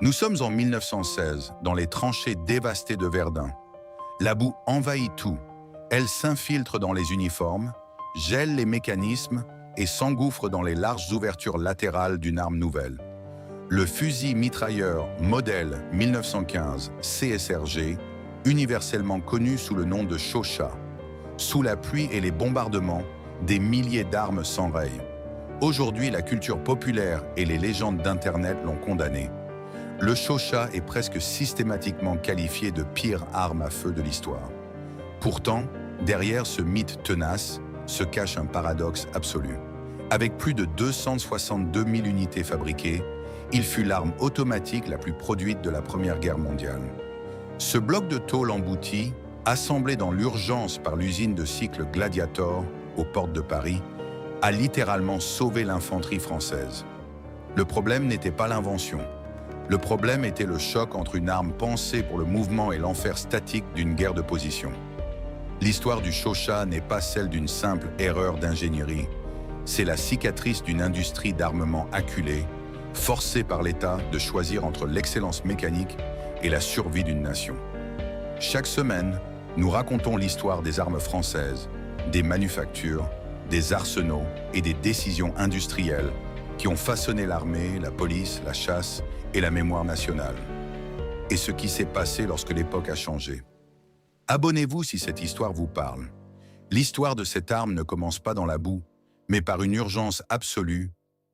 Nous sommes en 1916, dans les tranchées dévastées de Verdun. La boue envahit tout. Elle s'infiltre dans les uniformes, gèle les mécanismes et s'engouffre dans les larges ouvertures latérales d'une arme nouvelle. Le fusil mitrailleur modèle 1915 CSRG, universellement connu sous le nom de Chauchat. Sous la pluie et les bombardements, des milliers d'armes s'enrayent. Aujourd'hui, la culture populaire et les légendes d'Internet l'ont condamné. Le Chauchat est presque systématiquement qualifié de pire arme à feu de l'histoire. Pourtant, derrière ce mythe tenace, se cache un paradoxe absolu. Avec plus de 262 000 unités fabriquées, il fut l'arme automatique la plus produite de la Première Guerre mondiale. Ce bloc de tôle embouti, assemblé dans l'urgence par l'usine de cycle Gladiator, aux portes de Paris, a littéralement sauvé l'infanterie française. Le problème n'était pas l'invention. Le problème était le choc entre une arme pensée pour le mouvement et l'enfer statique d'une guerre de position. L'histoire du Chauchat n'est pas celle d'une simple erreur d'ingénierie. C'est la cicatrice d'une industrie d'armement acculée, forcée par l'État de choisir entre l'excellence mécanique et la survie d'une nation. Chaque semaine, nous racontons l'histoire des armes françaises, des manufactures, des arsenaux et des décisions industrielles qui ont façonné l'armée, la police, la chasse et la mémoire nationale. Et ce qui s'est passé lorsque l'époque a changé. Abonnez-vous si cette histoire vous parle. L'histoire de cette arme ne commence pas dans la boue, mais par une urgence absolue,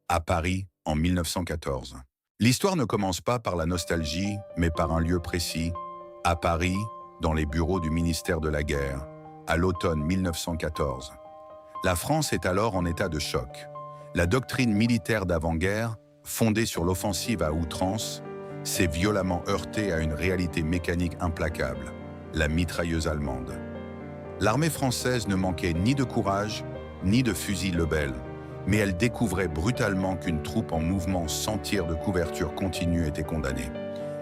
à Paris en 1914. L'histoire ne commence pas par la nostalgie, mais par un lieu précis, à Paris, dans les bureaux du ministère de la Guerre, à l'automne 1914. La France est alors en état de choc. La doctrine militaire d'avant-guerre, fondée sur l'offensive à outrance, s'est violemment heurtée à une réalité mécanique implacable, la mitrailleuse allemande. L'armée française ne manquait ni de courage, ni de fusils Lebel, mais elle découvrait brutalement qu'une troupe en mouvement sans tir de couverture continue était condamnée.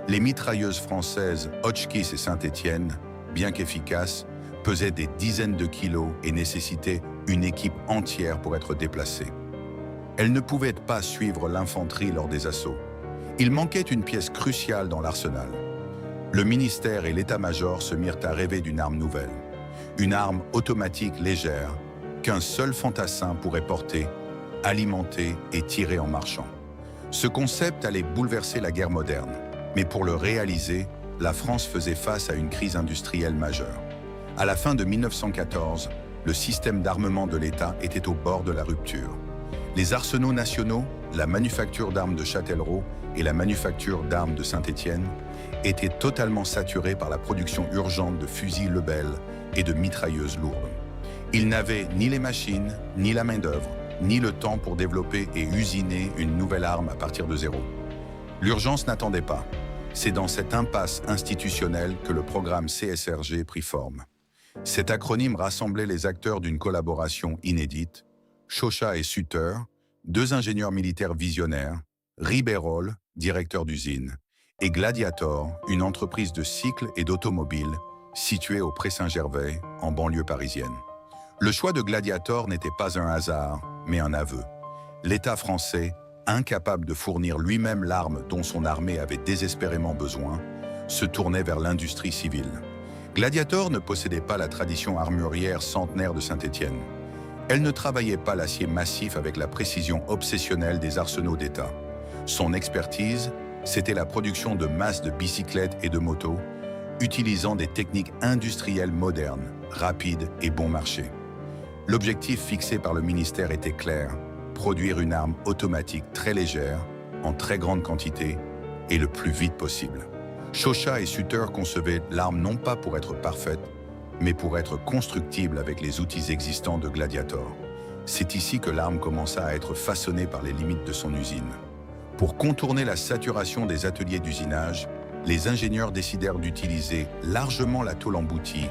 Les mitrailleuses françaises Hotchkiss et Saint-Étienne, bien qu'efficaces, pesaient des dizaines de kilos et nécessitaient une équipe entière pour être déplacées. Elles ne pouvaient pas suivre l'infanterie lors des assauts. Il manquait une pièce cruciale dans l'arsenal. Le ministère et l'état-major se mirent à rêver d'une arme nouvelle. Une arme automatique légère qu'un seul fantassin pourrait porter, alimenter et tirer en marchant. Ce concept allait bouleverser la guerre moderne, mais pour le réaliser, la France faisait face à une crise industrielle majeure. À la fin de 1914, le système d'armement de l'État était au bord de la rupture. Les arsenaux nationaux, la manufacture d'armes de Châtellerault et la manufacture d'armes de Saint-Étienne étaient totalement saturés par la production urgente de fusils Lebel et de mitrailleuses lourdes. Ils n'avaient ni les machines, ni la main-d'œuvre, ni le temps pour développer et usiner une nouvelle arme à partir de zéro. L'urgence n'attendait pas. C'est dans cette impasse institutionnelle que le programme CSRG prit forme. Cet acronyme rassemblait les acteurs d'une collaboration inédite, Chauchat et Sutter, deux ingénieurs militaires visionnaires, Ribeyrolles, directeur d'usine, et Gladiator, une entreprise de cycles et d'automobiles située au Pré-Saint-Gervais, en banlieue parisienne. Le choix de Gladiator n'était pas un hasard, mais un aveu. L'État français, incapable de fournir lui-même l'arme dont son armée avait désespérément besoin, se tournait vers l'industrie civile. Gladiator ne possédait pas la tradition armurière centenaire de Saint-Étienne. Elle ne travaillait pas l'acier massif avec la précision obsessionnelle des arsenaux d'État. Son expertise, c'était la production de masses de bicyclettes et de motos, utilisant des techniques industrielles modernes, rapides et bon marché. L'objectif fixé par le ministère était clair, produire une arme automatique très légère, en très grande quantité et le plus vite possible. Chauchat et Sutter concevaient l'arme non pas pour être parfaite, mais pour être constructible avec les outils existants de Gladiator. C'est ici que l'arme commença à être façonnée par les limites de son usine. Pour contourner la saturation des ateliers d'usinage, les ingénieurs décidèrent d'utiliser largement la tôle emboutie,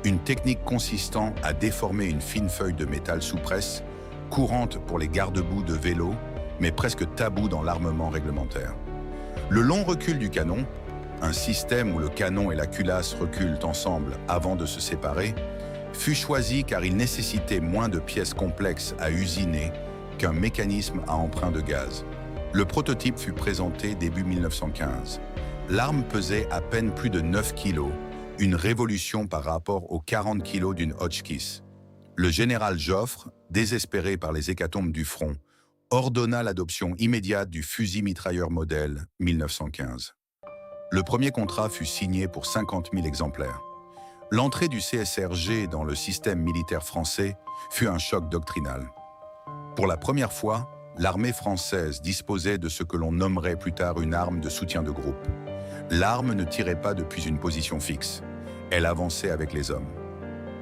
une technique consistant à déformer une fine feuille de métal sous presse, courante pour les garde-boue de vélo, mais presque taboue dans l'armement réglementaire. Le long recul du canon, un système où le canon et la culasse reculent ensemble avant de se séparer, fut choisi car il nécessitait moins de pièces complexes à usiner qu'un mécanisme à emprunt de gaz. Le prototype fut présenté début 1915. L'arme pesait à peine plus de 9 kilos, une révolution par rapport aux 40 kilos d'une Hotchkiss. Le général Joffre, désespéré par les hécatombes du front, ordonna l'adoption immédiate du fusil mitrailleur modèle 1915. Le premier contrat fut signé pour 50 000 exemplaires. L'entrée du CSRG dans le système militaire français fut un choc doctrinal. Pour la première fois, l'armée française disposait de ce que l'on nommerait plus tard une arme de soutien de groupe. L'arme ne tirait pas depuis une position fixe. Elle avançait avec les hommes.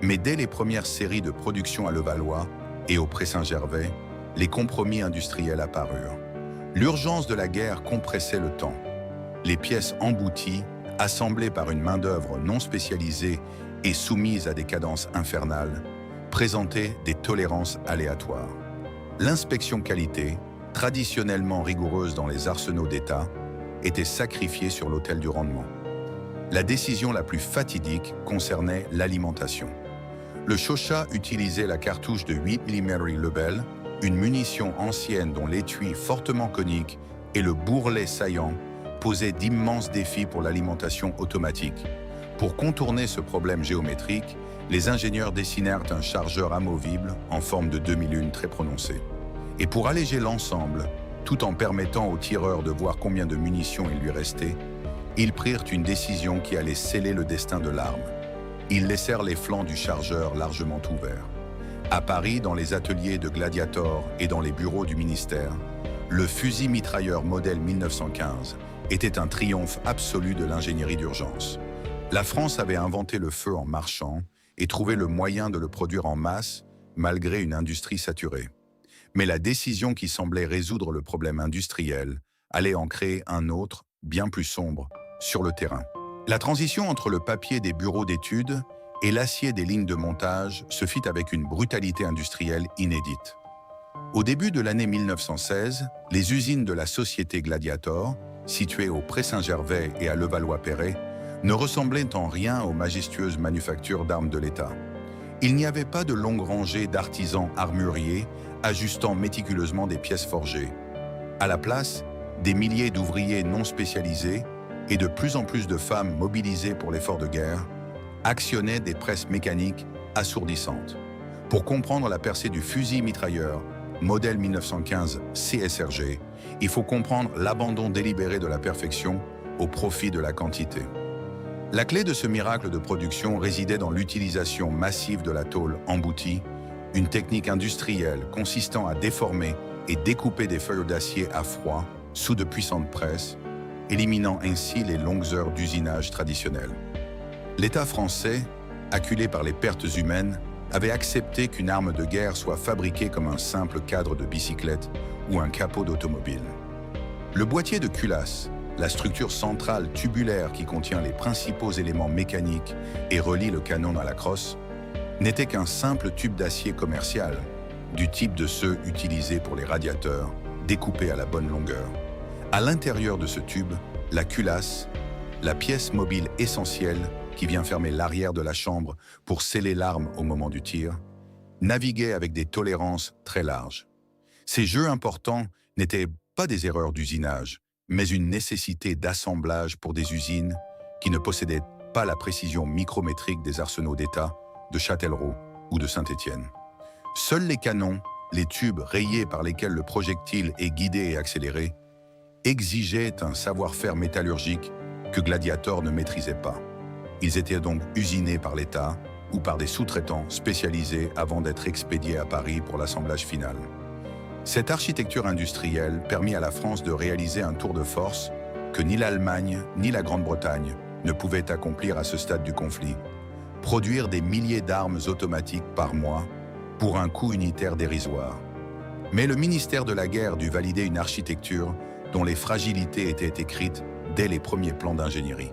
Mais dès les premières séries de production à Levallois et au Pré-Saint-Gervais, les compromis industriels apparurent. L'urgence de la guerre compressait le temps. Les pièces embouties, assemblées par une main-d'œuvre non spécialisée et soumises à des cadences infernales, présentaient des tolérances aléatoires. L'inspection qualité, traditionnellement rigoureuse dans les arsenaux d'État, était sacrifiée sur l'autel du rendement. La décision la plus fatidique concernait l'alimentation. Le Chauchat utilisait la cartouche de 8 mm Lebel, une munition ancienne dont l'étui fortement conique et le bourrelet saillant posaient d'immenses défis pour l'alimentation automatique. Pour contourner ce problème géométrique, les ingénieurs dessinèrent un chargeur amovible en forme de demi-lune très prononcée. Et pour alléger l'ensemble, tout en permettant au tireur de voir combien de munitions il lui restait, ils prirent une décision qui allait sceller le destin de l'arme. Ils laissèrent les flancs du chargeur largement ouverts. À Paris, dans les ateliers de Gladiator et dans les bureaux du ministère, le fusil mitrailleur modèle 1915 était un triomphe absolu de l'ingénierie d'urgence. La France avait inventé le feu en marchant et trouvé le moyen de le produire en masse, malgré une industrie saturée. Mais la décision qui semblait résoudre le problème industriel allait en créer un autre, bien plus sombre, sur le terrain. La transition entre le papier des bureaux d'études et l'acier des lignes de montage se fit avec une brutalité industrielle inédite. Au début de l'année 1916, les usines de la société Gladiator, situées au Pré-Saint-Gervais et à Levallois-Perret, ne ressemblaient en rien aux majestueuses manufactures d'armes de l'État. Il n'y avait pas de longues rangées d'artisans armuriers ajustant méticuleusement des pièces forgées. À la place, des milliers d'ouvriers non spécialisés et de plus en plus de femmes mobilisées pour l'effort de guerre actionnaient des presses mécaniques assourdissantes. Pour comprendre la percée du fusil mitrailleur, modèle 1915 CSRG, il faut comprendre l'abandon délibéré de la perfection au profit de la quantité. La clé de ce miracle de production résidait dans l'utilisation massive de la tôle emboutie, une technique industrielle consistant à déformer et découper des feuilles d'acier à froid sous de puissantes presses, éliminant ainsi les longues heures d'usinage traditionnelles. L'État français, acculé par les pertes humaines, avait accepté qu'une arme de guerre soit fabriquée comme un simple cadre de bicyclette ou un capot d'automobile. Le boîtier de culasse, la structure centrale tubulaire qui contient les principaux éléments mécaniques et relie le canon à la crosse, n'était qu'un simple tube d'acier commercial, du type de ceux utilisés pour les radiateurs, découpés à la bonne longueur. À l'intérieur de ce tube, la culasse, la pièce mobile essentielle qui vient fermer l'arrière de la chambre pour sceller l'arme au moment du tir, naviguait avec des tolérances très larges. Ces jeux importants n'étaient pas des erreurs d'usinage, mais une nécessité d'assemblage pour des usines qui ne possédaient pas la précision micrométrique des arsenaux d'État de Châtellerault ou de Saint-Étienne. Seuls les canons, les tubes rayés par lesquels le projectile est guidé et accéléré, exigeaient un savoir-faire métallurgique que Gladiator ne maîtrisait pas. Ils étaient donc usinés par l'État ou par des sous-traitants spécialisés avant d'être expédiés à Paris pour l'assemblage final. Cette architecture industrielle permit à la France de réaliser un tour de force que ni l'Allemagne ni la Grande-Bretagne ne pouvaient accomplir à ce stade du conflit. Produire des milliers d'armes automatiques par mois pour un coût unitaire dérisoire. Mais le ministère de la Guerre dut valider une architecture dont les fragilités étaient écrites dès les premiers plans d'ingénierie.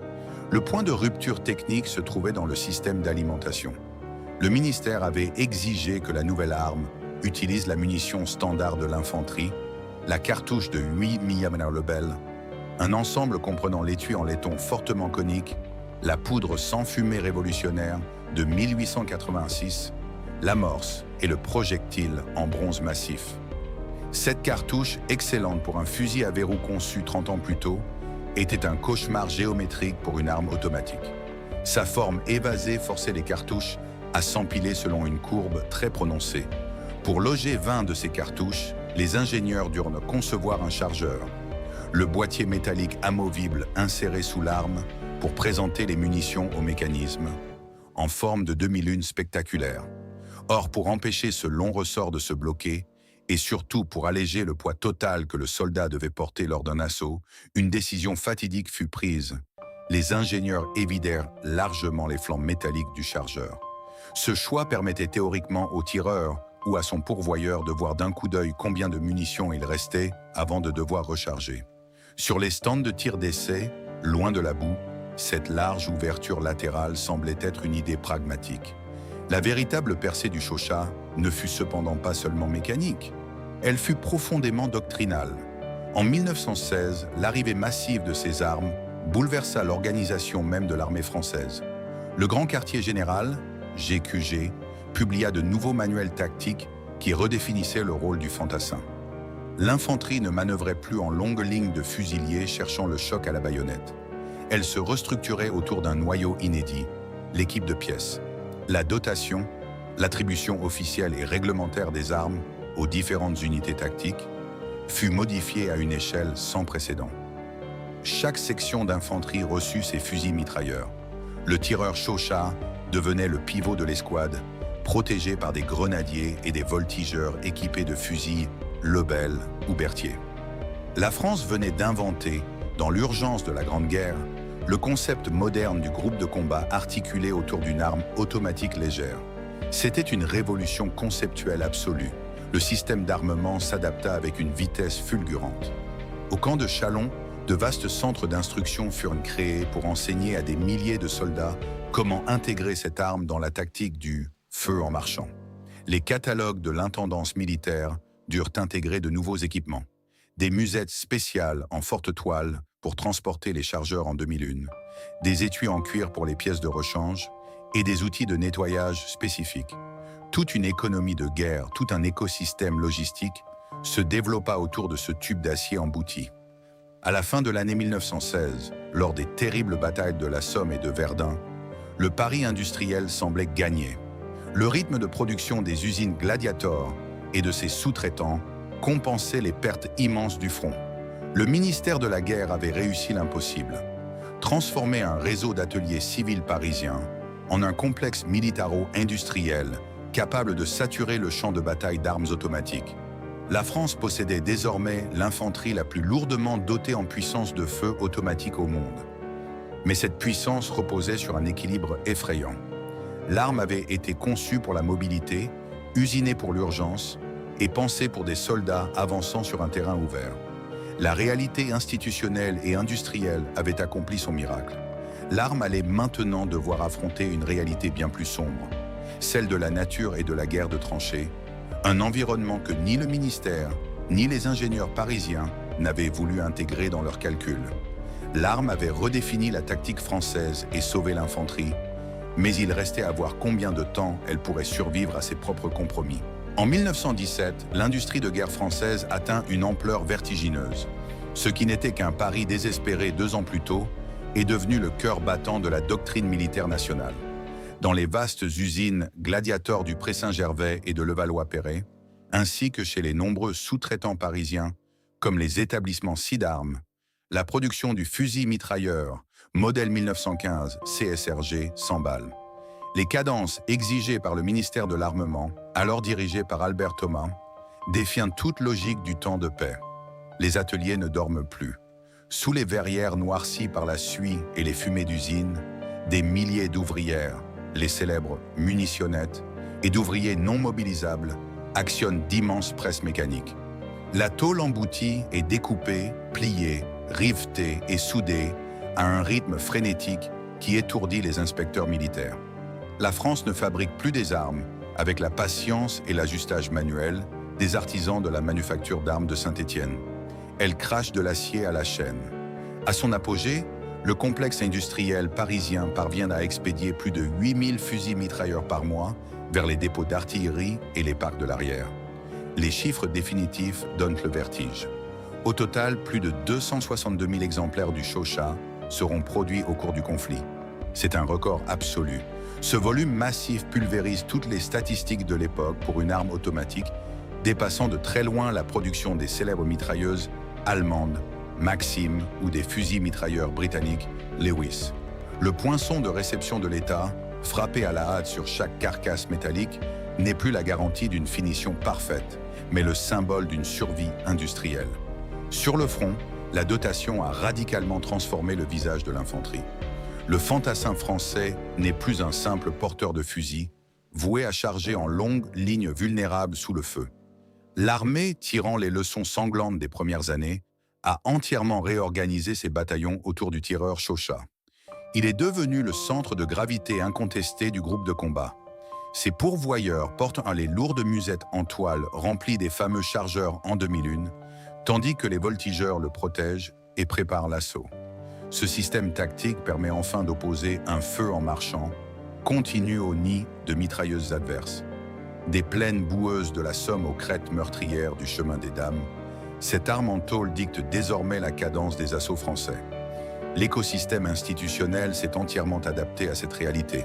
Le point de rupture technique se trouvait dans le système d'alimentation. Le ministère avait exigé que la nouvelle arme utilise la munition standard de l'infanterie, la cartouche de 8 mm Lebel, un ensemble comprenant l'étui en laiton fortement conique, la poudre sans fumée révolutionnaire de 1886, l'amorce et le projectile en bronze massif. Cette cartouche, excellente pour un fusil à verrou conçu 30 ans plus tôt, était un cauchemar géométrique pour une arme automatique. Sa forme évasée forçait les cartouches à s'empiler selon une courbe très prononcée. Pour loger 20 de ces cartouches, les ingénieurs durent concevoir un chargeur, le boîtier métallique amovible inséré sous l'arme pour présenter les munitions au mécanisme, en forme de demi-lune spectaculaire. Or, pour empêcher ce long ressort de se bloquer, et surtout pour alléger le poids total que le soldat devait porter lors d'un assaut, une décision fatidique fut prise. Les ingénieurs évidèrent largement les flancs métalliques du chargeur. Ce choix permettait théoriquement au tireur ou à son pourvoyeur de voir d'un coup d'œil combien de munitions il restait avant de devoir recharger. Sur les stands de tir d'essai, loin de la boue, cette large ouverture latérale semblait être une idée pragmatique. La véritable percée du Chauchat ne fut cependant pas seulement mécanique, elle fut profondément doctrinale. En 1916, l'arrivée massive de ces armes bouleversa l'organisation même de l'armée française. Le Grand Quartier Général, GQG, publia de nouveaux manuels tactiques qui redéfinissaient le rôle du fantassin. L'infanterie ne manœuvrait plus en longue ligne de fusiliers cherchant le choc à la baïonnette. Elle se restructurait autour d'un noyau inédit, l'équipe de pièces. La dotation, l'attribution officielle et réglementaire des armes aux différentes unités tactiques, fut modifiée à une échelle sans précédent. Chaque section d'infanterie reçut ses fusils mitrailleurs. Le tireur Chauchat devenait le pivot de l'escouade, protégé par des grenadiers et des voltigeurs équipés de fusils Lebel ou Berthier. La France venait d'inventer, dans l'urgence de la Grande Guerre, le concept moderne du groupe de combat articulé autour d'une arme automatique légère. C'était une révolution conceptuelle absolue. Le système d'armement s'adapta avec une vitesse fulgurante. Au camp de Châlons, de vastes centres d'instruction furent créés pour enseigner à des milliers de soldats comment intégrer cette arme dans la tactique du « feu en marchant ». Les catalogues de l'intendance militaire durent intégrer de nouveaux équipements. Des musettes spéciales en forte toile pour transporter les chargeurs en demi-lune, des étuis en cuir pour les pièces de rechange et des outils de nettoyage spécifiques. Toute une économie de guerre, tout un écosystème logistique se développa autour de ce tube d'acier embouti. À la fin de l'année 1916, lors des terribles batailles de la Somme et de Verdun, le pari industriel semblait gagné. Le rythme de production des usines Gladiator et de ses sous-traitants compensait les pertes immenses du front. Le ministère de la Guerre avait réussi l'impossible. Transformer un réseau d'ateliers civils parisiens en un complexe militaro-industriel capable de saturer le champ de bataille d'armes automatiques. La France possédait désormais l'infanterie la plus lourdement dotée en puissance de feu automatique au monde. Mais cette puissance reposait sur un équilibre effrayant. L'arme avait été conçue pour la mobilité, usinée pour l'urgence et pensée pour des soldats avançant sur un terrain ouvert. La réalité institutionnelle et industrielle avait accompli son miracle. L'arme allait maintenant devoir affronter une réalité bien plus sombre, celle de la nature et de la guerre de tranchées, un environnement que ni le ministère, ni les ingénieurs parisiens n'avaient voulu intégrer dans leurs calculs. L'arme avait redéfini la tactique française et sauvé l'infanterie, mais il restait à voir combien de temps elle pourrait survivre à ses propres compromis. En 1917, l'industrie de guerre française atteint une ampleur vertigineuse. Ce qui n'était qu'un pari désespéré 2 ans plus tôt est devenu le cœur battant de la doctrine militaire nationale. Dans les vastes usines Gladiator du Pré-Saint-Gervais et de Levallois-Perret, ainsi que chez les nombreux sous-traitants parisiens, comme les établissements Sidarmes, la production du fusil mitrailleur modèle 1915 CSRG s'emballe. Les cadences exigées par le ministère de l'Armement, alors dirigé par Albert Thomas, défient toute logique du temps de paix. Les ateliers ne dorment plus. Sous les verrières noircies par la suie et les fumées d'usines, des milliers d'ouvrières, les célèbres munitionnettes, et d'ouvriers non mobilisables actionnent d'immenses presses mécaniques. La tôle emboutie est découpée, pliée, rivetée et soudée à un rythme frénétique qui étourdit les inspecteurs militaires. La France ne fabrique plus des armes avec la patience et l'ajustage manuel des artisans de la manufacture d'armes de Saint-Étienne. Elle crache de l'acier à la chaîne. À son apogée, le complexe industriel parisien parvient à expédier plus de 8000 fusils mitrailleurs par mois vers les dépôts d'artillerie et les parcs de l'arrière. Les chiffres définitifs donnent le vertige. Au total, plus de 262 000 exemplaires du Shosha seront produits au cours du conflit. C'est un record absolu. Ce volume massif pulvérise toutes les statistiques de l'époque pour une arme automatique, dépassant de très loin la production des célèbres mitrailleuses allemandes, Maxim ou des fusils mitrailleurs britanniques Lewis. Le poinçon de réception de l'État, frappé à la hâte sur chaque carcasse métallique, n'est plus la garantie d'une finition parfaite, mais le symbole d'une survie industrielle. Sur le front, la dotation a radicalement transformé le visage de l'infanterie. Le fantassin français n'est plus un simple porteur de fusil, voué à charger en longues lignes vulnérables sous le feu. L'armée, tirant les leçons sanglantes des premières années, a entièrement réorganisé ses bataillons autour du tireur Shosha. Il est devenu le centre de gravité incontesté du groupe de combat. Ses pourvoyeurs portent les lourdes musettes en toile remplies des fameux chargeurs en demi-lune, tandis que les voltigeurs le protègent et préparent l'assaut. Ce système tactique permet enfin d'opposer un feu en marchant, continu au nid de mitrailleuses adverses. Des plaines boueuses de la Somme aux crêtes meurtrières du chemin des Dames, cette arme en tôle dicte désormais la cadence des assauts français. L'écosystème institutionnel s'est entièrement adapté à cette réalité.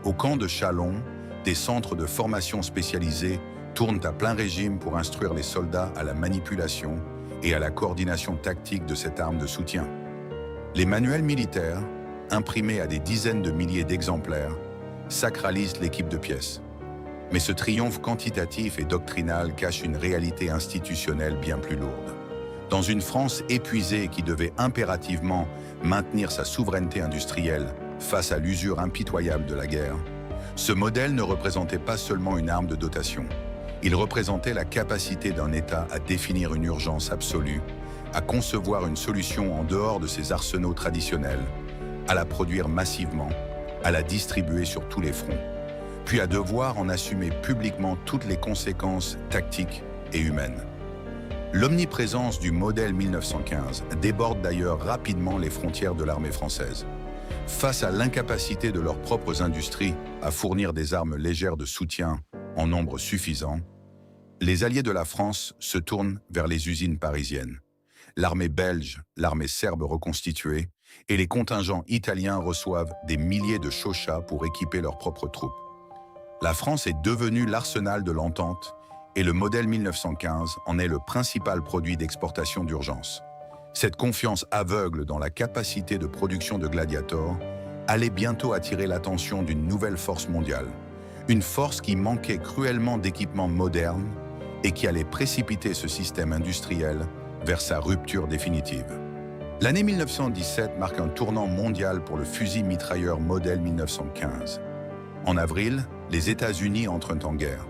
Au camp de Châlons, des centres de formation spécialisés tournent à plein régime pour instruire les soldats à la manipulation et à la coordination tactique de cette arme de soutien. Les manuels militaires, imprimés à des dizaines de milliers d'exemplaires, sacralisent l'équipe de pièces. Mais ce triomphe quantitatif et doctrinal cache une réalité institutionnelle bien plus lourde. Dans une France épuisée qui devait impérativement maintenir sa souveraineté industrielle face à l'usure impitoyable de la guerre, ce modèle ne représentait pas seulement une arme de dotation. Il représentait la capacité d'un État à définir une urgence absolue, à concevoir une solution en dehors de ses arsenaux traditionnels, à la produire massivement, à la distribuer sur tous les fronts, puis à devoir en assumer publiquement toutes les conséquences tactiques et humaines. L'omniprésence du modèle 1915 déborde d'ailleurs rapidement les frontières de l'armée française. Face à l'incapacité de leurs propres industries à fournir des armes légères de soutien en nombre suffisant, les alliés de la France se tournent vers les usines parisiennes. L'armée belge, l'armée serbe reconstituée et les contingents italiens reçoivent des milliers de Shosha pour équiper leurs propres troupes. La France est devenue l'arsenal de l'entente et le modèle 1915 en est le principal produit d'exportation d'urgence. Cette confiance aveugle dans la capacité de production de Gladiator allait bientôt attirer l'attention d'une nouvelle force mondiale, une force qui manquait cruellement d'équipements modernes et qui allait précipiter ce système industriel vers sa rupture définitive. L'année 1917 marque un tournant mondial pour le fusil mitrailleur modèle 1915. En avril, les États-Unis entrent en guerre.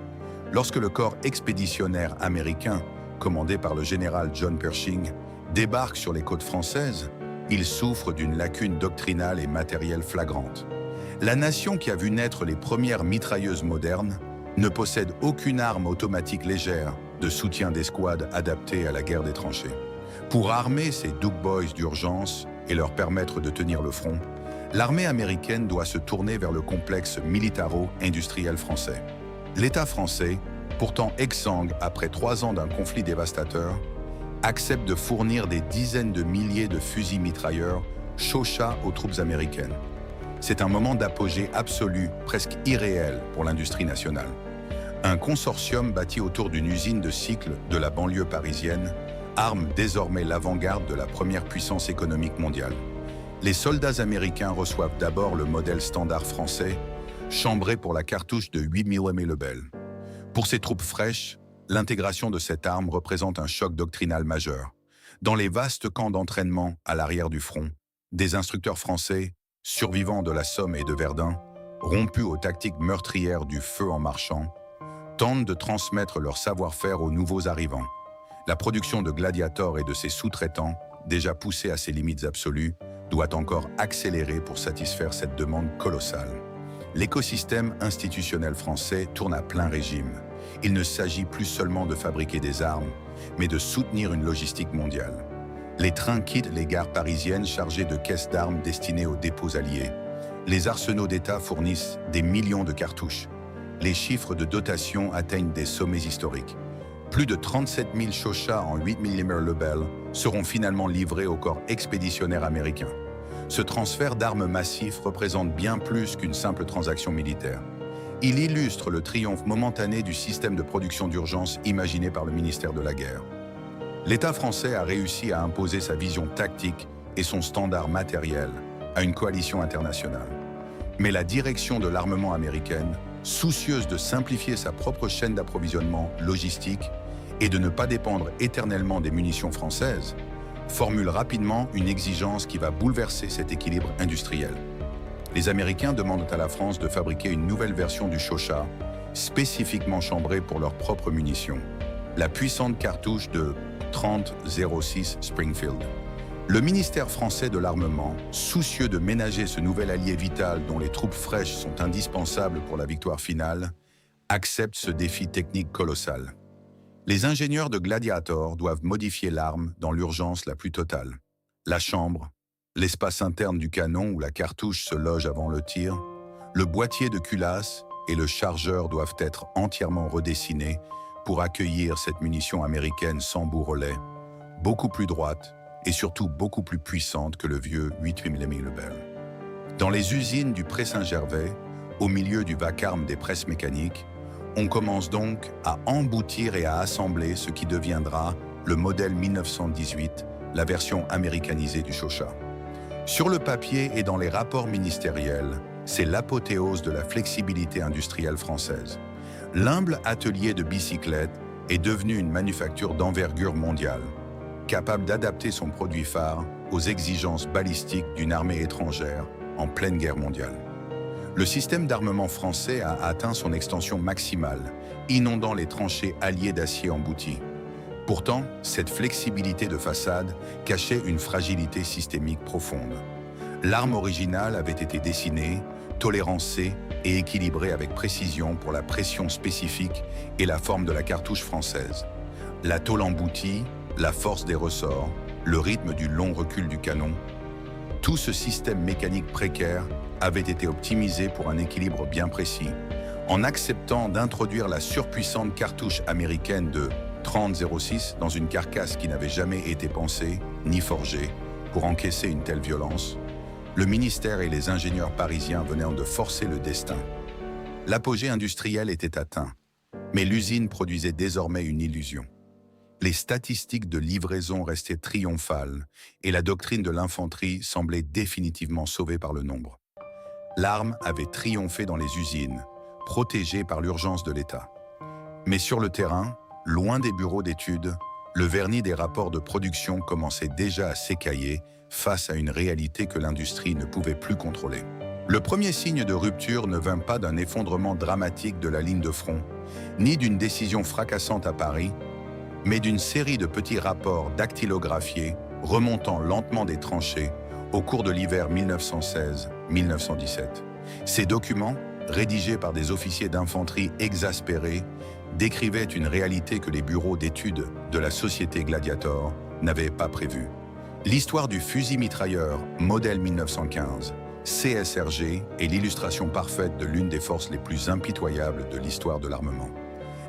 Lorsque le corps expéditionnaire américain, commandé par le général John Pershing, débarque sur les côtes françaises, il souffre d'une lacune doctrinale et matérielle flagrante. La nation qui a vu naître les premières mitrailleuses modernes ne possède aucune arme automatique légère de soutien d'escouade adaptée à la guerre des tranchées. Pour armer ces Duke Boys d'urgence et leur permettre de tenir le front, l'armée américaine doit se tourner vers le complexe militaro-industriel français. L'État français, pourtant exsangue après 3 ans d'un conflit dévastateur, accepte de fournir des dizaines de milliers de fusils mitrailleurs Shosha aux troupes américaines. C'est un moment d'apogée absolu, presque irréel pour l'industrie nationale. Un consortium bâti autour d'une usine de cycle de la banlieue parisienne arme désormais l'avant-garde de la première puissance économique mondiale. Les soldats américains reçoivent d'abord le modèle standard français, chambré pour la cartouche de 8 mm Lebel. Pour ces troupes fraîches, l'intégration de cette arme représente un choc doctrinal majeur. Dans les vastes camps d'entraînement à l'arrière du front, des instructeurs français, survivants de la Somme et de Verdun, rompus aux tactiques meurtrières du feu en marchant, tentent de transmettre leur savoir-faire aux nouveaux arrivants. La production de Gladiator et de ses sous-traitants, déjà poussée à ses limites absolues, doit encore accélérer pour satisfaire cette demande colossale. L'écosystème institutionnel français tourne à plein régime. Il ne s'agit plus seulement de fabriquer des armes, mais de soutenir une logistique mondiale. Les trains quittent les gares parisiennes chargées de caisses d'armes destinées aux dépôts alliés. Les arsenaux d'État fournissent des millions de cartouches. Les chiffres de dotation atteignent des sommets historiques. Plus de 37 000 Chauchat en 8 mm Lebel seront finalement livrés au corps expéditionnaire américain. Ce transfert d'armes massifs représente bien plus qu'une simple transaction militaire. Il illustre le triomphe momentané du système de production d'urgence imaginé par le ministère de la Guerre. L'État français a réussi à imposer sa vision tactique et son standard matériel à une coalition internationale. Mais la direction de l'armement américaine, soucieuse de simplifier sa propre chaîne d'approvisionnement logistique et de ne pas dépendre éternellement des munitions françaises, formule rapidement une exigence qui va bouleverser cet équilibre industriel. Les Américains demandent à la France de fabriquer une nouvelle version du Chauchat, spécifiquement chambrée pour leurs propres munitions, la puissante cartouche de 30-06 Springfield. Le ministère français de l'Armement, soucieux de ménager ce nouvel allié vital dont les troupes fraîches sont indispensables pour la victoire finale, accepte ce défi technique colossal. Les ingénieurs de Gladiator doivent modifier l'arme dans l'urgence la plus totale. La chambre, l'espace interne du canon où la cartouche se loge avant le tir, le boîtier de culasse et le chargeur doivent être entièrement redessinés pour accueillir cette munition américaine sans bourrelet, beaucoup plus droite et surtout beaucoup plus puissante que le vieux 8 mm Lebel. Dans les usines du Pré-Saint-Gervais, au milieu du vacarme des presses mécaniques, on commence donc à emboutir et à assembler ce qui deviendra le modèle 1918, la version américanisée du Chauchat. Sur le papier et dans les rapports ministériels, c'est l'apothéose de la flexibilité industrielle française. L'humble atelier de bicyclette est devenu une manufacture d'envergure mondiale, capable d'adapter son produit phare aux exigences balistiques d'une armée étrangère en pleine guerre mondiale. Le système d'armement français a atteint son extension maximale, inondant les tranchées alliées d'acier embouti. Pourtant, cette flexibilité de façade cachait une fragilité systémique profonde. L'arme originale avait été dessinée, tolérancée et équilibrée avec précision pour la pression spécifique et la forme de la cartouche française. La tôle emboutie, la force des ressorts, le rythme du long recul du canon, tout ce système mécanique précaire avait été optimisé pour un équilibre bien précis, en acceptant d'introduire la surpuissante cartouche américaine de 30-06 dans une carcasse qui n'avait jamais été pensée ni forgée pour encaisser une telle violence. Le ministère et les ingénieurs parisiens venaient de forcer le destin. L'apogée industriel était atteint, mais l'usine produisait désormais une illusion. Les statistiques de livraison restaient triomphales et la doctrine de l'infanterie semblait définitivement sauvée par le nombre. L'arme avait triomphé dans les usines, protégée par l'urgence de l'État. Mais sur le terrain, loin des bureaux d'études, le vernis des rapports de production commençait déjà à s'écailler face à une réalité que l'industrie ne pouvait plus contrôler. Le premier signe de rupture ne vint pas d'un effondrement dramatique de la ligne de front, ni d'une décision fracassante à Paris, mais d'une série de petits rapports dactylographiés remontant lentement des tranchées au cours de l'hiver 1916-1917. Ces documents, rédigés par des officiers d'infanterie exaspérés, décrivaient une réalité que les bureaux d'études de la société Gladiator n'avaient pas prévue. L'histoire du fusil-mitrailleur modèle 1915, CSRG, est l'illustration parfaite de l'une des forces les plus impitoyables de l'histoire de l'armement.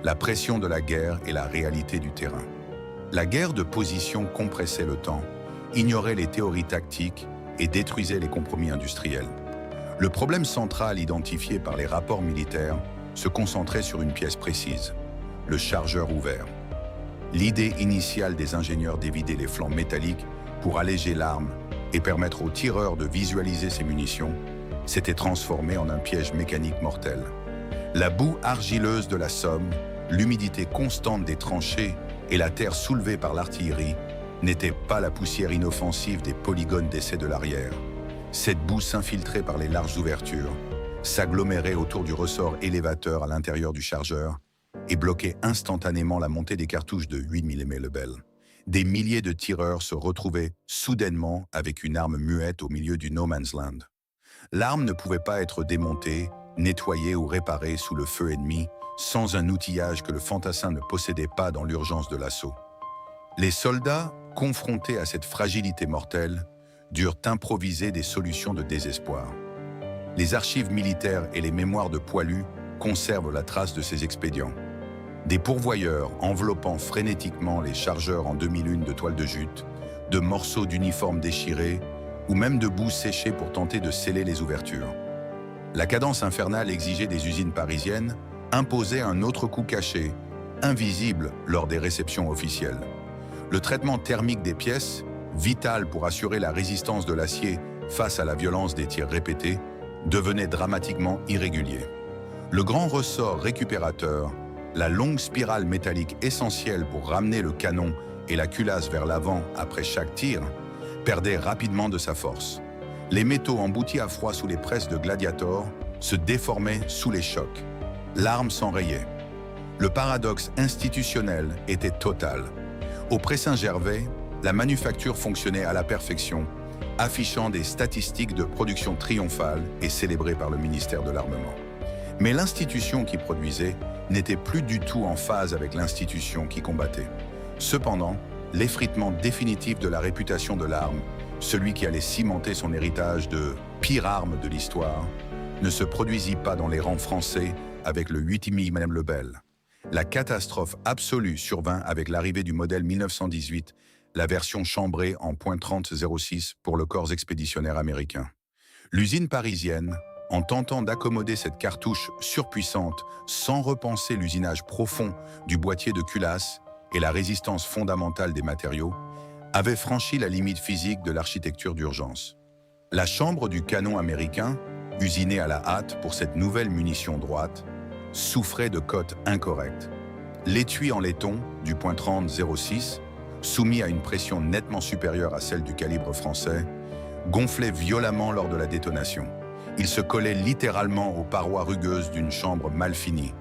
La pression de la guerre et la réalité du terrain. La guerre de position compressait le temps, ignorait les théories tactiques et détruisait les compromis industriels. Le problème central identifié par les rapports militaires se concentrait sur une pièce précise, le chargeur ouvert. L'idée initiale des ingénieurs d'évider les flancs métalliques pour alléger l'arme et permettre aux tireurs de visualiser ses munitions s'était transformée en un piège mécanique mortel. La boue argileuse de la Somme, l'humidité constante des tranchées et la terre soulevée par l'artillerie n'étaient pas la poussière inoffensive des polygones d'essai de l'arrière. Cette boue s'infiltrait par les larges ouvertures, s'agglomérait autour du ressort élévateur à l'intérieur du chargeur et bloquait instantanément la montée des cartouches de 8 mm Lebel. Des milliers de tireurs se retrouvaient soudainement avec une arme muette au milieu du no man's land. L'arme ne pouvait pas être démontée, nettoyée ou réparée sous le feu ennemi sans un outillage que le fantassin ne possédait pas dans l'urgence de l'assaut. Les soldats, confrontés à cette fragilité mortelle, durent improviser des solutions de désespoir. Les archives militaires et les mémoires de Poilu conservent la trace de ces expédients. Des pourvoyeurs enveloppant frénétiquement les chargeurs en demi-lune de toile de jute, de morceaux d'uniformes déchirés ou même de boue séchée pour tenter de sceller les ouvertures. La cadence infernale exigée des usines parisiennes imposait un autre coût caché, invisible lors des réceptions officielles. Le traitement thermique des pièces, vital pour assurer la résistance de l'acier face à la violence des tirs répétés, devenait dramatiquement irrégulier. Le grand ressort récupérateur, la longue spirale métallique essentielle pour ramener le canon et la culasse vers l'avant après chaque tir, perdait rapidement de sa force. Les métaux emboutis à froid sous les presses de Gladiator se déformaient sous les chocs. L'arme s'enrayait. Le paradoxe institutionnel était total. Au Pré-Saint-Gervais, la manufacture fonctionnait à la perfection, affichant des statistiques de production triomphales et célébrées par le ministère de l'Armement. Mais l'institution qui produisait n'était plus du tout en phase avec l'institution qui combattait. Cependant, l'effritement définitif de la réputation de l'arme, celui qui allait cimenter son héritage de « pire arme de l'histoire », ne se produisit pas dans les rangs français avec le 8 mm Lebel. La catastrophe absolue survint avec l'arrivée du modèle 1918, la version chambrée en .30-06 pour le corps expéditionnaire américain. L'usine parisienne, en tentant d'accommoder cette cartouche surpuissante sans repenser l'usinage profond du boîtier de culasse et la résistance fondamentale des matériaux, avait franchi la limite physique de l'architecture d'urgence. La chambre du canon américain, usinée à la hâte pour cette nouvelle munition droite, souffrait de cotes incorrectes. L'étui en laiton du .30-06, soumis à une pression nettement supérieure à celle du calibre français, gonflait violemment lors de la détonation. Il se collait littéralement aux parois rugueuses d'une chambre mal finie.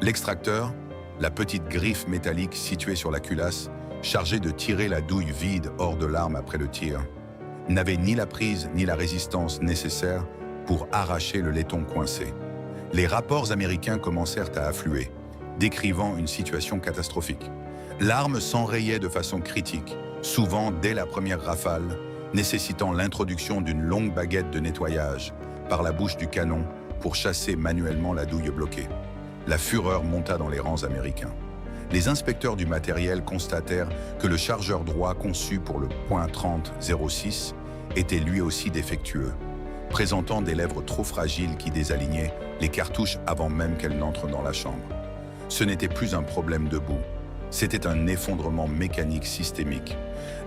L'extracteur, la petite griffe métallique située sur la culasse, chargée de tirer la douille vide hors de l'arme après le tir, n'avait ni la prise ni la résistance nécessaire pour arracher le laiton coincé. Les rapports américains commencèrent à affluer, décrivant une situation catastrophique. L'arme s'enrayait de façon critique, souvent dès la première rafale, nécessitant l'introduction d'une longue baguette de nettoyage par la bouche du canon pour chasser manuellement la douille bloquée. La fureur monta dans les rangs américains. Les inspecteurs du matériel constatèrent que le chargeur droit conçu pour le .30-06 était lui aussi défectueux, présentant des lèvres trop fragiles qui désalignaient les cartouches avant même qu'elles n'entrent dans la chambre. Ce n'était plus un problème de boue, c'était un effondrement mécanique systémique.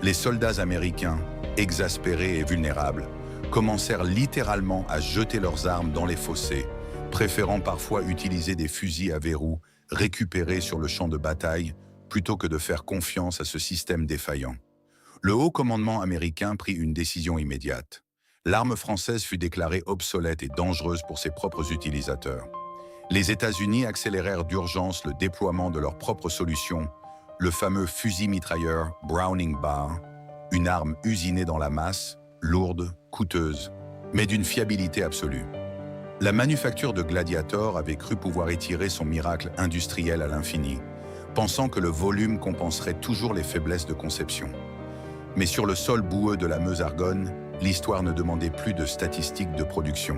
Les soldats américains, exaspérés et vulnérables, commencèrent littéralement à jeter leurs armes dans les fossés, préférant parfois utiliser des fusils à verrou récupérés sur le champ de bataille plutôt que de faire confiance à ce système défaillant. Le haut commandement américain prit une décision immédiate. L'arme française fut déclarée obsolète et dangereuse pour ses propres utilisateurs. Les États-Unis accélérèrent d'urgence le déploiement de leur propre solution, le fameux fusil-mitrailleur Browning Bar, une arme usinée dans la masse, lourde, coûteuse, mais d'une fiabilité absolue. La manufacture de Gladiator avait cru pouvoir étirer son miracle industriel à l'infini, pensant que le volume compenserait toujours les faiblesses de conception. Mais sur le sol boueux de la Meuse-Argonne, l'histoire ne demandait plus de statistiques de production.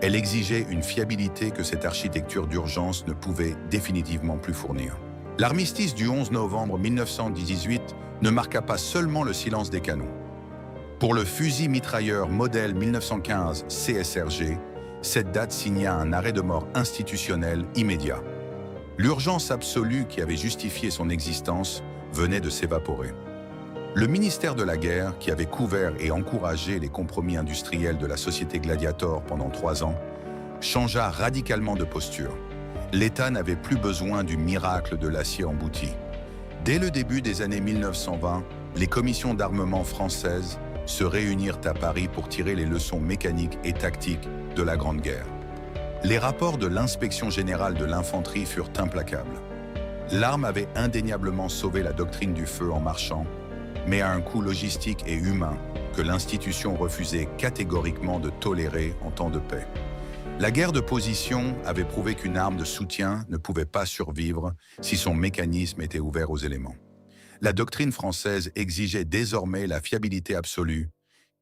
Elle exigeait une fiabilité que cette architecture d'urgence ne pouvait définitivement plus fournir. L'armistice du 11 novembre 1918 ne marqua pas seulement le silence des canons. Pour le fusil-mitrailleur modèle 1915 CSRG, cette date signa un arrêt de mort institutionnel immédiat. L'urgence absolue qui avait justifié son existence venait de s'évaporer. Le ministère de la Guerre, qui avait couvert et encouragé les compromis industriels de la société Gladiator pendant 3 ans, changea radicalement de posture. L'État n'avait plus besoin du miracle de l'acier embouti. Dès le début des années 1920, les commissions d'armement françaises se réunirent à Paris pour tirer les leçons mécaniques et tactiques de la Grande Guerre. Les rapports de l'Inspection générale de l'infanterie furent implacables. L'arme avait indéniablement sauvé la doctrine du feu en marchant, mais à un coût logistique et humain que l'institution refusait catégoriquement de tolérer en temps de paix. La guerre de position avait prouvé qu'une arme de soutien ne pouvait pas survivre si son mécanisme était ouvert aux éléments. La doctrine française exigeait désormais la fiabilité absolue,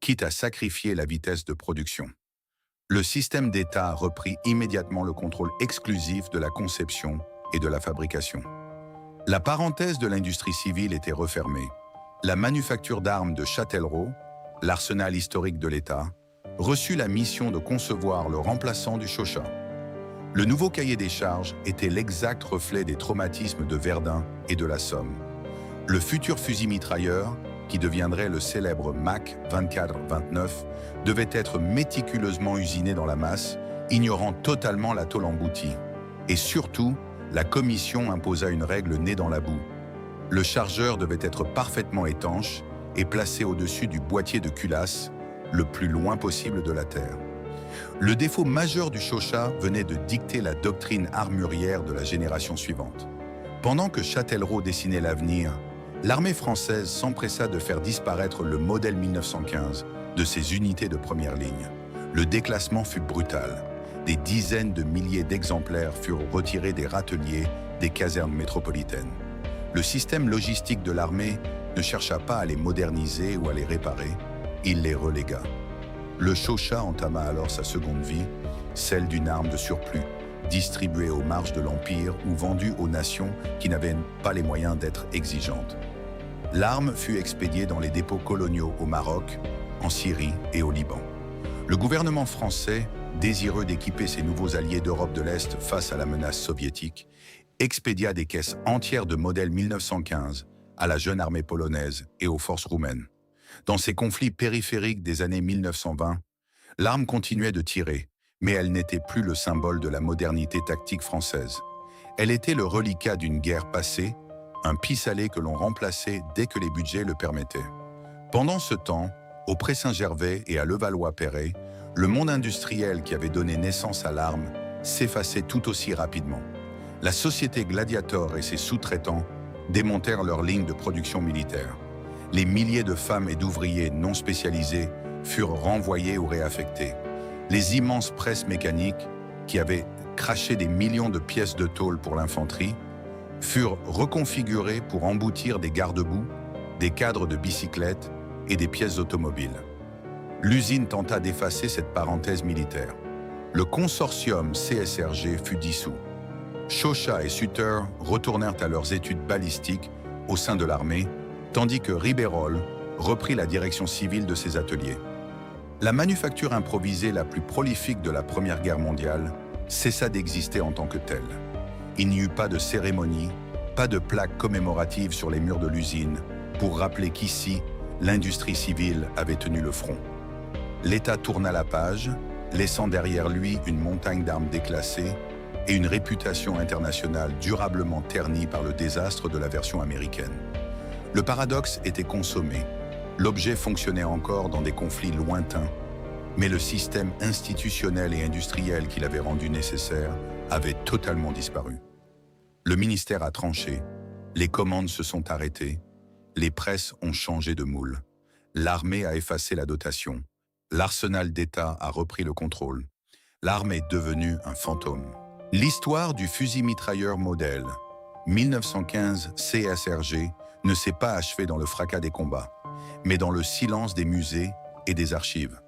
quitte à sacrifier la vitesse de production. Le système d'État reprit immédiatement le contrôle exclusif de la conception et de la fabrication. La parenthèse de l'industrie civile était refermée. La manufacture d'armes de Châtellerault, l'arsenal historique de l'État, reçut la mission de concevoir le remplaçant du Chauchat. Le nouveau cahier des charges était l'exact reflet des traumatismes de Verdun et de la Somme. Le futur fusil mitrailleur, qui deviendrait le célèbre MAC 24-29, devait être méticuleusement usiné dans la masse, ignorant totalement la tôle emboutie. Et surtout, la commission imposa une règle née dans la boue. Le chargeur devait être parfaitement étanche et placé au-dessus du boîtier de culasse, le plus loin possible de la terre. Le défaut majeur du Chauchat venait de dicter la doctrine armurière de la génération suivante. Pendant que Châtellerault dessinait l'avenir, l'armée française s'empressa de faire disparaître le modèle 1915 de ses unités de première ligne. Le déclassement fut brutal. Des dizaines de milliers d'exemplaires furent retirés des râteliers des casernes métropolitaines. Le système logistique de l'armée ne chercha pas à les moderniser ou à les réparer, il les relégua. Le Chauchat entama alors sa seconde vie, celle d'une arme de surplus, distribuée aux marges de l'Empire ou vendue aux nations qui n'avaient pas les moyens d'être exigeantes. L'arme fut expédiée dans les dépôts coloniaux au Maroc, en Syrie et au Liban. Le gouvernement français, désireux d'équiper ses nouveaux alliés d'Europe de l'Est face à la menace soviétique, expédia des caisses entières de modèle 1915 à la jeune armée polonaise et aux forces roumaines. Dans ces conflits périphériques des années 1920, l'arme continuait de tirer, mais elle n'était plus le symbole de la modernité tactique française. Elle était le reliquat d'une guerre passée, un pis-aller que l'on remplaçait dès que les budgets le permettaient. Pendant ce temps, au Pré-Saint-Gervais et à Levallois-Perret, le monde industriel qui avait donné naissance à l'arme s'effaçait tout aussi rapidement. La société Gladiator et ses sous-traitants démontèrent leurs lignes de production militaire. Les milliers de femmes et d'ouvriers non spécialisés furent renvoyés ou réaffectés. Les immenses presses mécaniques, qui avaient craché des millions de pièces de tôle pour l'infanterie, furent reconfigurées pour emboutir des garde-boue, des cadres de bicyclettes et des pièces automobiles. L'usine tenta d'effacer cette parenthèse militaire. Le consortium CSRG fut dissous. Chauchat et Sutter retournèrent à leurs études balistiques au sein de l'armée, tandis que Ribeyrolles reprit la direction civile de ses ateliers. La manufacture improvisée la plus prolifique de la Première Guerre mondiale cessa d'exister en tant que telle. Il n'y eut pas de cérémonie, pas de plaque commémorative sur les murs de l'usine pour rappeler qu'ici, l'industrie civile avait tenu le front. L'État tourna la page, laissant derrière lui une montagne d'armes déclassées et une réputation internationale durablement ternie par le désastre de la version américaine. Le paradoxe était consommé. L'objet fonctionnait encore dans des conflits lointains, mais le système institutionnel et industriel qu'il avait rendu nécessaire avait totalement disparu. Le ministère a tranché, les commandes se sont arrêtées, les presses ont changé de moule, l'armée a effacé la dotation, l'arsenal d'État a repris le contrôle, l'arme est devenue un fantôme. L'histoire du fusil mitrailleur modèle 1915 CSRG ne s'est pas achevée dans le fracas des combats, mais dans le silence des musées et des archives.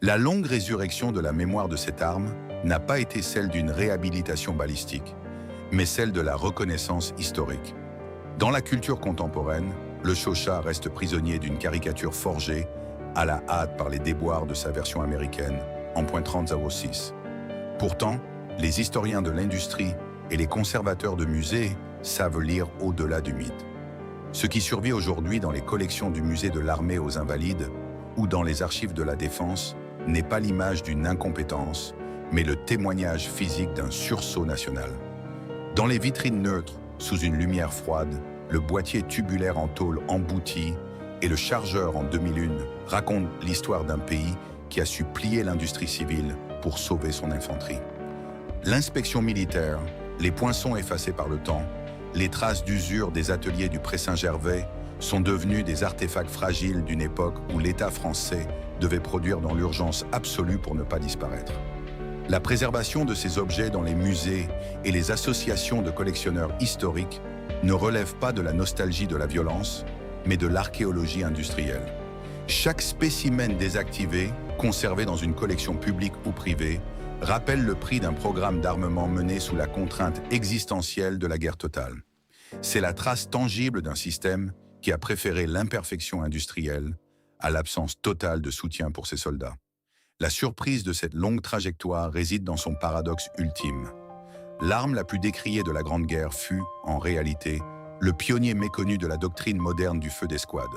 La longue résurrection de la mémoire de cette arme n'a pas été celle d'une réhabilitation balistique, mais celle de la reconnaissance historique. Dans la culture contemporaine, le Chauchat reste prisonnier d'une caricature forgée à la hâte par les déboires de sa version américaine en .30-06. Pourtant, les historiens de l'industrie et les conservateurs de musées savent lire au-delà du mythe. Ce qui survit aujourd'hui dans les collections du musée de l'armée aux Invalides ou dans les archives de la Défense n'est pas l'image d'une incompétence, mais le témoignage physique d'un sursaut national. Dans les vitrines neutres, sous une lumière froide, le boîtier tubulaire en tôle embouti et le chargeur en demi-lune racontent l'histoire d'un pays qui a su plier l'industrie civile pour sauver son infanterie. L'inspection militaire, les poinçons effacés par le temps, les traces d'usure des ateliers du Pré-Saint-Gervais sont devenus des artefacts fragiles d'une époque où l'État français devait produire dans l'urgence absolue pour ne pas disparaître. La préservation de ces objets dans les musées et les associations de collectionneurs historiques ne relève pas de la nostalgie de la violence, mais de l'archéologie industrielle. Chaque spécimen désactivé, conservé dans une collection publique ou privée, rappelle le prix d'un programme d'armement mené sous la contrainte existentielle de la guerre totale. C'est la trace tangible d'un système qui a préféré l'imperfection industrielle à l'absence totale de soutien pour ses soldats. La surprise de cette longue trajectoire réside dans son paradoxe ultime. L'arme la plus décriée de la Grande Guerre fut, en réalité, le pionnier méconnu de la doctrine moderne du feu d'escouade.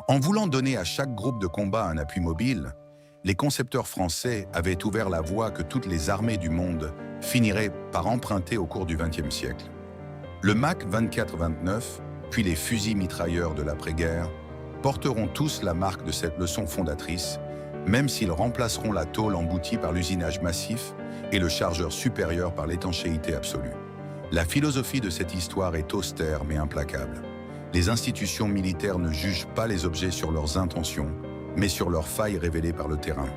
En voulant donner à chaque groupe de combat un appui mobile, les concepteurs français avaient ouvert la voie que toutes les armées du monde finiraient par emprunter au cours du XXe siècle. Le MAC 24-29, puis les fusils mitrailleurs de l'après-guerre, porteront tous la marque de cette leçon fondatrice, même s'ils remplaceront la tôle emboutie par l'usinage massif et le chargeur supérieur par l'étanchéité absolue. La philosophie de cette histoire est austère mais implacable. Les institutions militaires ne jugent pas les objets sur leurs intentions, mais sur leurs failles révélées par le terrain.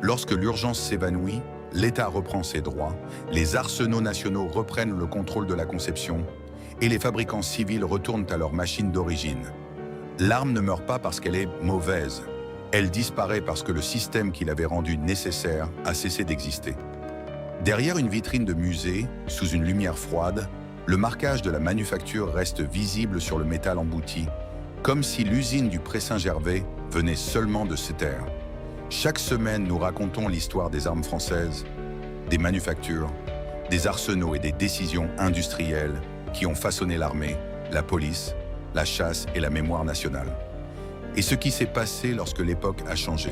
Lorsque l'urgence s'évanouit, l'État reprend ses droits, les arsenaux nationaux reprennent le contrôle de la conception et les fabricants civils retournent à leur machine d'origine. L'arme ne meurt pas parce qu'elle est mauvaise, elle disparaît parce que le système qui l'avait rendue nécessaire a cessé d'exister. Derrière une vitrine de musée, sous une lumière froide, le marquage de la manufacture reste visible sur le métal embouti, comme si l'usine du Pré-Saint-Gervais venait seulement de se taire. Chaque semaine, nous racontons l'histoire des armes françaises, des manufactures, des arsenaux et des décisions industrielles qui ont façonné l'armée, la police, la chasse et la mémoire nationale. Et ce qui s'est passé lorsque l'époque a changé.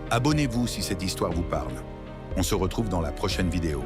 Abonnez-vous si cette histoire vous parle. On se retrouve dans la prochaine vidéo.